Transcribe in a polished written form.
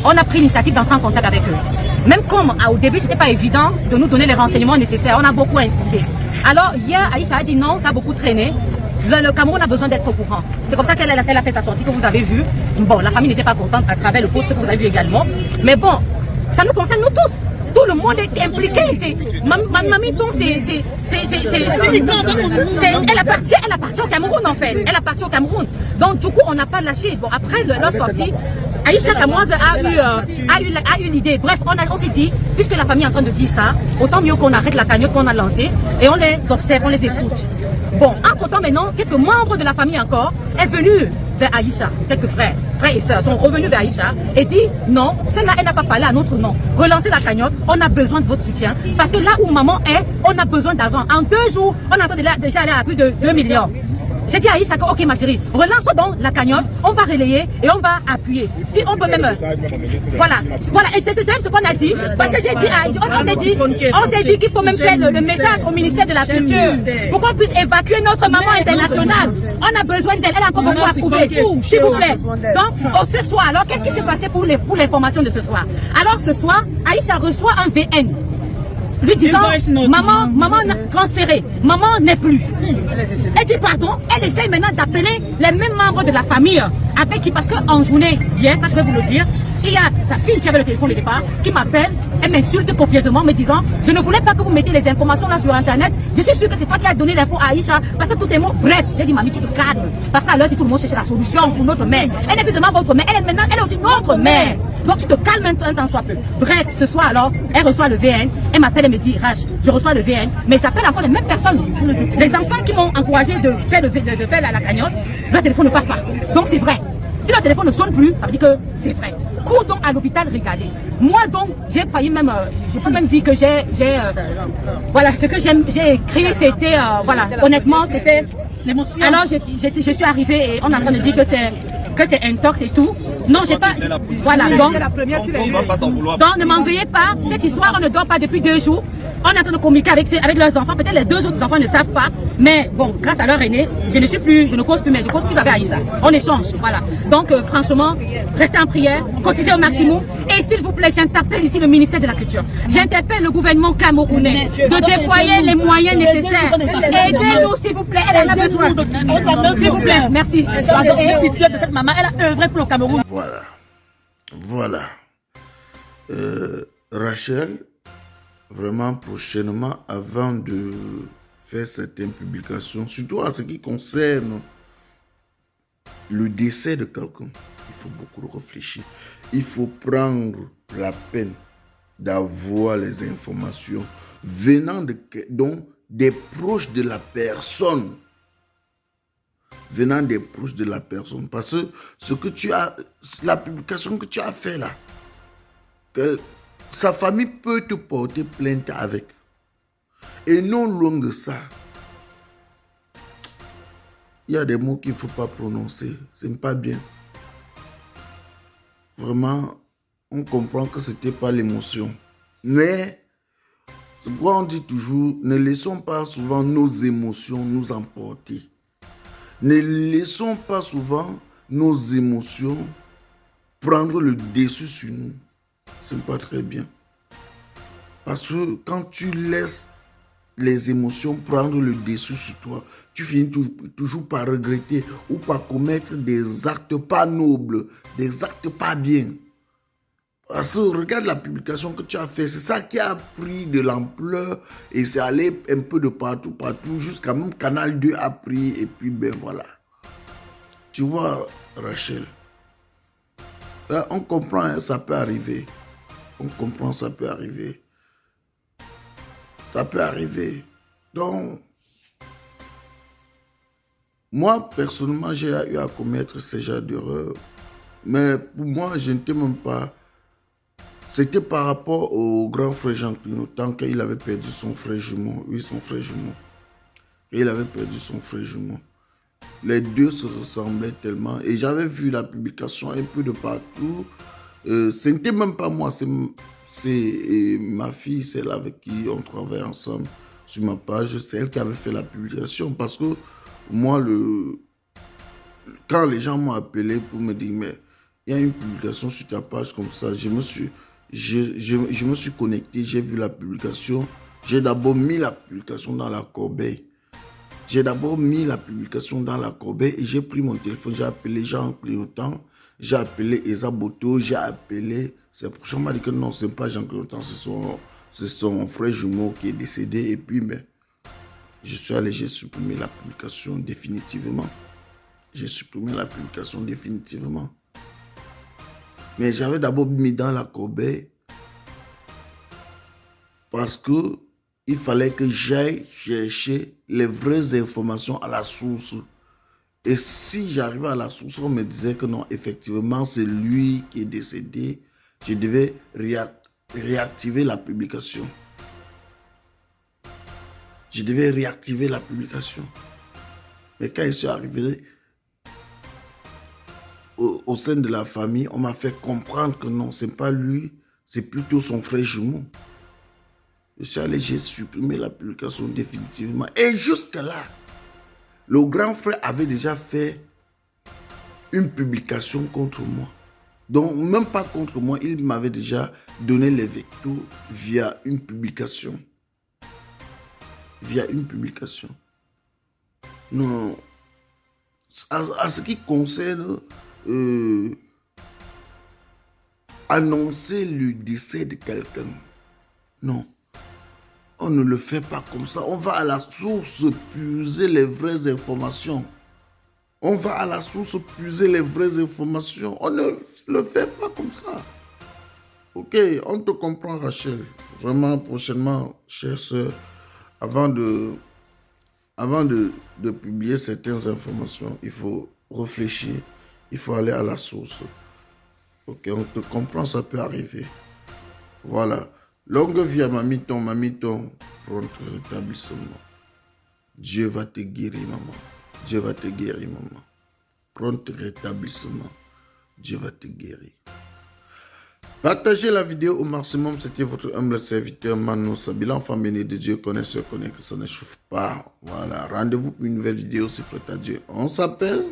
on a pris l'initiative d'entrer en contact avec eux. Même comme au début, ce n'était pas évident de nous donner les renseignements nécessaires, on a beaucoup insisté. Alors hier, Aïcha a dit non, ça a beaucoup traîné. Le Cameroun a besoin d'être au courant. C'est comme ça qu'elle a fait sa sortie que vous avez vue. Bon, la famille n'était pas contente à travers le post que vous avez vu également. Mais bon, ça nous concerne nous tous. Tout le monde est impliqué. Ma mamie, donc, elle appartient au Cameroun en fait. Elle appartient au Cameroun. Donc du coup, on n'a pas lâché. Bon, après leur sortie, Aïcha Kamoise a eu l'idée. Bref, on s'est dit, puisque la famille est en train de dire ça, autant mieux qu'on arrête la cagnotte qu'on a lancée et on les observe, on les écoute. Bon, entre-temps maintenant, quelques membres de la famille encore est venu vers Aïcha, quelques frères et sœurs sont revenus vers Aïcha et dit non, celle-là, elle n'a pas parlé à notre nom. Relancez la cagnotte, on a besoin de votre soutien. Parce que là où maman est, on a besoin d'argent. En 2 jours, on est en train déjà aller à plus de 2 millions. J'ai dit à Aïcha que, ok ma chérie, relance donc la cagnotte, on va relayer et on va appuyer. Si on peut même... Voilà, et c'est ce qu'on a dit. Parce que j'ai dit à Aïcha, on s'est dit qu'il faut même faire le message au ministère de la Culture pour qu'on puisse évacuer notre maman internationale. On a besoin d'elle, elle a encore beaucoup à prouver. S'il vous plaît. Donc, ce soir, alors qu'est-ce qui s'est passé pour l'information de ce soir? Alors ce soir, Aïcha reçoit un VN. Lui disant, maman n'a transféré, maman n'est plus. Elle dit pardon, elle essaye maintenant d'appeler les mêmes membres de la famille avec qui, parce qu'en journée d'hier, ça je vais vous le dire, il y a sa fille qui avait le téléphone au départ, qui m'appelle, elle m'insulte copieusement, me disant, je ne voulais pas que vous mettez les informations là sur internet, je suis sûr que c'est toi qui as donné l'info à Aïcha, parce que tout est mot. Bref, j'ai dit, mamie, tu te calmes, parce qu'à l'heure, si tout le monde cherche la solution pour notre mère, elle n'est plus seulement votre mère, elle est aussi notre mère. Donc tu te calmes un temps soit peu. Bref, ce soir alors, elle reçoit le VN, elle m'appelle et me dit, Rach, je reçois le VN, mais j'appelle encore les mêmes personnes. Les enfants qui m'ont encouragé de faire la cagnotte, leur téléphone ne passe pas. Donc c'est vrai. Si le téléphone ne sonne plus, ça veut dire que c'est vrai. Cours donc à l'hôpital, regardez. Moi donc, j'ai failli même, j'ai pas même dit que voilà, ce que j'ai écrit, c'était, voilà, honnêtement, c'était l'émotion. Alors je suis arrivée et on est en train de dire que c'est intox et tout. Non, j'ai pas. Voilà, donc ne m'en veuillez pas. Cette histoire, on ne dort pas depuis 2 jours. On est en train de communiquer avec leurs enfants. Peut-être les 2 autres enfants ne savent pas. Mais bon, grâce à leur aîné, je ne cause plus, mais je cause plus avec Aïcha. On échange, voilà. Donc franchement, restez en prière, cotisez au maximum. Et s'il vous plaît, j'interpelle ici le ministère de la Culture. J'interpelle le gouvernement camerounais de déployer les moyens nécessaires. Aidez-nous, s'il vous plaît, elle en a besoin. S'il vous plaît, merci. Ayez pitié de cette maman, elle a œuvré pour le Cameroun. Voilà. Rachel, vraiment prochainement, avant de faire certaines publications, surtout en ce qui concerne le décès de quelqu'un, il faut beaucoup réfléchir. Il faut prendre la peine d'avoir les informations venant des proches de la personne. Venant des proches de la personne. Parce que la publication que tu as fait là, que sa famille peut te porter plainte avec. Et non loin de ça, il y a des mots qu'il ne faut pas prononcer. Ce n'est pas bien. Vraiment, on comprend que ce n'était pas l'émotion. Mais, c'est pourquoi on dit toujours, ne laissons pas souvent nos émotions nous emporter. Ne laissons pas souvent nos émotions prendre le dessus sur nous. Ce n'est pas très bien. Parce que quand tu laisses les émotions prendre le dessus sur toi, tu finis toujours par regretter ou par commettre des actes pas nobles, des actes pas bien. Parce que regarde la publication que tu as fait, c'est ça qui a pris de l'ampleur et c'est allé un peu de partout, jusqu'à même Canal 2 a pris et puis ben voilà. Tu vois, Rachel, là, on comprend, hein, ça peut arriver. On comprend, ça peut arriver. Ça peut arriver. Donc, moi, personnellement, j'ai eu à commettre ce genre d'erreur. Mais pour moi, je n'étais même pas... C'était par rapport au grand frère Jean Clino, tant qu'il avait perdu son frère jumeau. Oui, son frère jumeau. Et il avait perdu son frère jumeau. Les deux se ressemblaient tellement. Et j'avais vu la publication un peu de partout. Ce n'était même pas moi, c'est ma fille, celle avec qui on travaille ensemble sur ma page. C'est elle qui avait fait la publication. Parce que moi, quand les gens m'ont appelé pour me dire, mais il y a une publication sur ta page comme ça. Je me suis connecté, j'ai vu la publication. J'ai d'abord mis la publication dans la corbeille. Et j'ai pris mon téléphone, j'ai appelé Jean Cléotan, j'ai appelé Esa Boto, j'ai appelé... C'est pour ça qu'on m'a dit que non, ce n'est pas Jean Cléotan, c'est son frère jumeau qui est décédé. Et puis, mais, je suis allé, j'ai supprimé la publication définitivement. Mais j'avais d'abord mis dans la corbeille parce que il fallait que j'aille chercher les vraies informations à la source. Et si j'arrivais à la source, on me disait que non, effectivement, c'est lui qui est décédé. Je devais réactiver la publication. Mais quand je suis arrivé au sein de la famille, on m'a fait comprendre que non, ce n'est pas lui, c'est plutôt son frère jumeau. Je suis allé, j'ai supprimé la publication définitivement. Et jusque-là, le grand frère avait déjà fait une publication contre moi. Donc, même pas contre moi, il m'avait déjà donné les vecteurs via une publication. Non. À ce qui concerne annoncer le décès de quelqu'un, non. On ne le fait pas comme ça. On va à la source puiser les vraies informations. On ne le fait pas comme ça. Ok, on te comprend, Rachel. Vraiment, prochainement, chère sœur, avant de publier certaines informations, il faut réfléchir. Il faut aller à la source. Ok, on te comprend, ça peut arriver. Voilà. Longue vie à Mamiton, prompt rétablissement. Dieu va te guérir, maman. Prompt rétablissement. Dieu va te guérir. Partagez la vidéo au maximum. C'était votre humble serviteur Mano Sabi. L'enfant béni de Dieu connaît que ça ne chauffe pas. Voilà. Rendez-vous pour une nouvelle vidéo. C'est prêt à Dieu. On s'appelle.